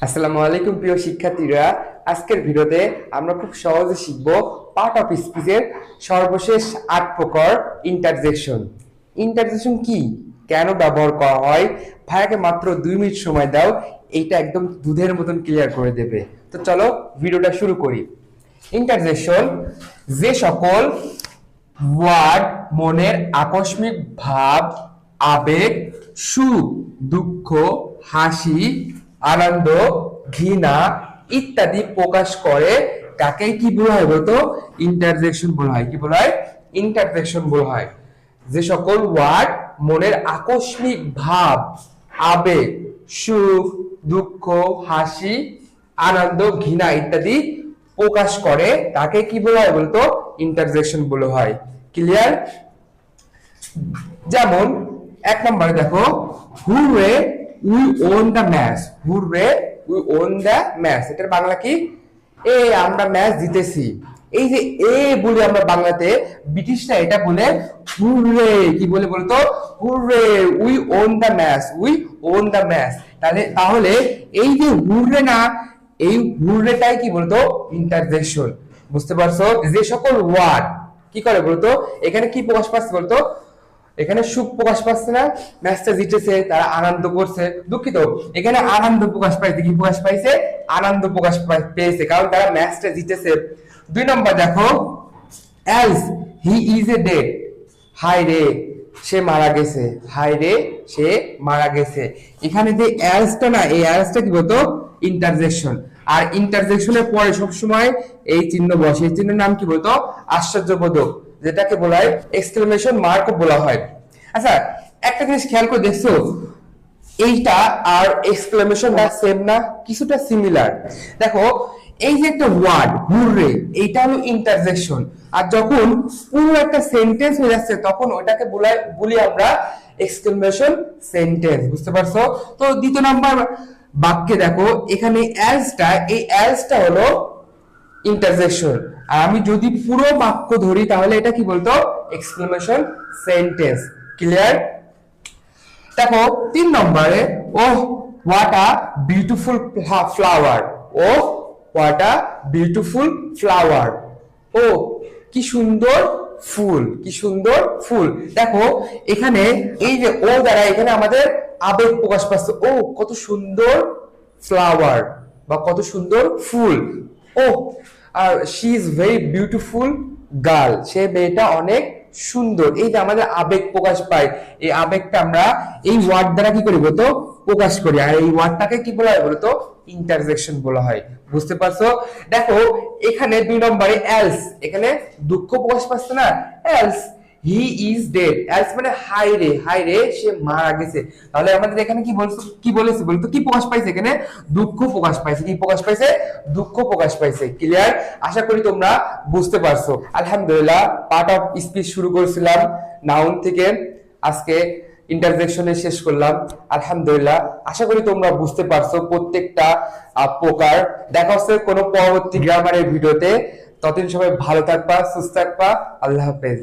আসসালামু আলাইকুম প্রিয় শিক্ষার্থীরা, আজকের ভিডিওতে আমরা খুব সহজে শিখব পার্ট অফ স্পিচের সর্বশেষ ৮ প্রকার ইন্টারজেকশন। ইন্টারজেকশন কি, কেন ব্যবহার করা হয়, ভাইয়াকে মাত্র 2 মিনিট সময় দাও, এইটা একদম দুধের মতন ক্লিয়ার করে দেবে। তো চলো ভিডিওটা শুরু করি। ইন্টারজেকশন যে সকল ওয়ার্ড মনের আকস্মিক ভাব, আবেগ, সুখ, দুঃখ, হাসি, আনন্দ, ঘৃণা ইত্যাদি প্রকাশ করে তাকে কি বলা হয় বলতো? ইন্টারজেকশন বলা হয়। কি বলা হয়? ইন্টারজেকশন বলা হয়। যে সকল ওয়ার্ড মনের আকস্মিক ভাব, আবেগ, সুখ, দুঃখ, হাসি, আনন্দ, ঘৃণা ইত্যাদি প্রকাশ করে তাকে কি বলা হয় বলতো? ইন্টারজেকশন বলা হয়। ক্লিয়ার? যেমন 1 নম্বরে দেখো, hurray we won the match. Hurray we won the match, এটার বাংলা কি? এ আমরা ম্যাচ জিতেছি। এই যে এ বলে আমরা বাংলাতে, ব্রিটিশরা এটা বলে হুররে। কি বলে বলতো? Hurray we won the match, we won the match. তাহলে এই যে হুররে না, এই হুররেটাই কি বলতো? ইন্টারজেকশন। বুঝতে পারছো? যে সকল ওয়ার্ড কি করে বলতো? এখানে কি প্রকাশ পাচ্ছে বলতো? এখানে সুখ প্রকাশ পাচ্ছে না, ম্যাচটা জিতেছে, তারা আনন্দ করছে। দুঃখিত, এখানে আনন্দ প্রকাশ পাইছে। কি প্রকাশ পাইছে? আনন্দ প্রকাশ পেয়েছে, কারণ তারা ম্যাচটা জিতেছে। 2 নম্বর দেখো, else he is a dead. হাই রে সে মারা গেছে। হাই রে সে মারা গেছে। এখানে যে এলসটা না, এই এলসটা কি বলতো? ইন্টারজেকশন। আর ইন্টারজেকশনের পরে সবসময় এই চিহ্ন বসে। এই চিহ্নের নাম কি বলতো? আশ্চর্যবোধক, যেটাকে বলা হয় এক্সক্লেমেশন মার্ক বলা হয়। আচ্ছা, একটা জিনিস খেয়াল করে দেখছো, এইটা আর এক্সক্লেমেশনটা সেম না? কিছুটা সিমিলার। দেখো, এই যে একটা ওয়ার্ড হুররে, এইটা হলো ইন্টারজেকশন। আর যখন পুরো একটা সেন্টেন্স হয়ে যাচ্ছে তখন ওটাকে বলি আমরা এক্সক্লেমেশন সেন্টেন্স। বুঝতে পারছো? তো 2 নম্বর বাক্যে দেখো, এখানে এলসটা, এই এলসটা হলো ইন্টারজেকশন। আর আমি যদি পুরো বাক্য ধরি তাহলে এটা কি বলতো? Exclamation sentence. ক্লিয়ার? দেখো 3 নম্বরে, oh what a beautiful flower. Oh what a beautiful flower. ও কি সুন্দর ফুল, কি সুন্দর ফুল। দেখো এখানে এই যে ও দ্বারা এখানে আমাদের আবেগ প্রকাশ পাচ্ছে। ও কত সুন্দর ফ্লাওয়ার বা কত সুন্দর ফুল। ও আর she is very beautiful girl, সে মেয়েটা অনেক সুন্দর। এই যে আমাদের আবেগ প্রকাশ পায়, এই আবেগটা আমরা এই ওয়ার্ড দ্বারা কি করি বলতো? প্রকাশ করি। আর এই ওয়ার্ডটাকে কি বলা হয় বলতো? ইন্টারজেকশন বলা হয়। বুঝতে পারছো? দেখো এখানে 2 নম্বরে এলস, এখানে দুঃখ প্রকাশ পাচ্ছে না, else he is dead. Else মানে হাই রে, হাই রে সে মারা গেছে। তাহলে আমাদের এখানে কি বলেছে বলতো? কি প্রকাশ পাইছে? এখানে দুঃখ প্রকাশ পাইছে। কি প্রকাশ পাইছে? দুঃখ প্রকাশ পাইছে। ক্লিয়ার? আশা করি তোমরা বুঝতে পারছো। আলহামদুলিল্লাহ, পার্ট অফ স্পিচ শুরু করেছিলাম নাউন থেকে, আজকে ইন্টারজেকশনে শেষ করলাম। আলহামদুলিল্লাহ, আশা করি তোমরা বুঝতে পারছো প্রত্যেকটা প্রকার। দেখা হচ্ছে কোনো পরবর্তী গ্রামারের ভিডিওতে। ততদিন সবাই ভালো থাকবা, সুস্থ থাকবা। আল্লাহ হাফেজ।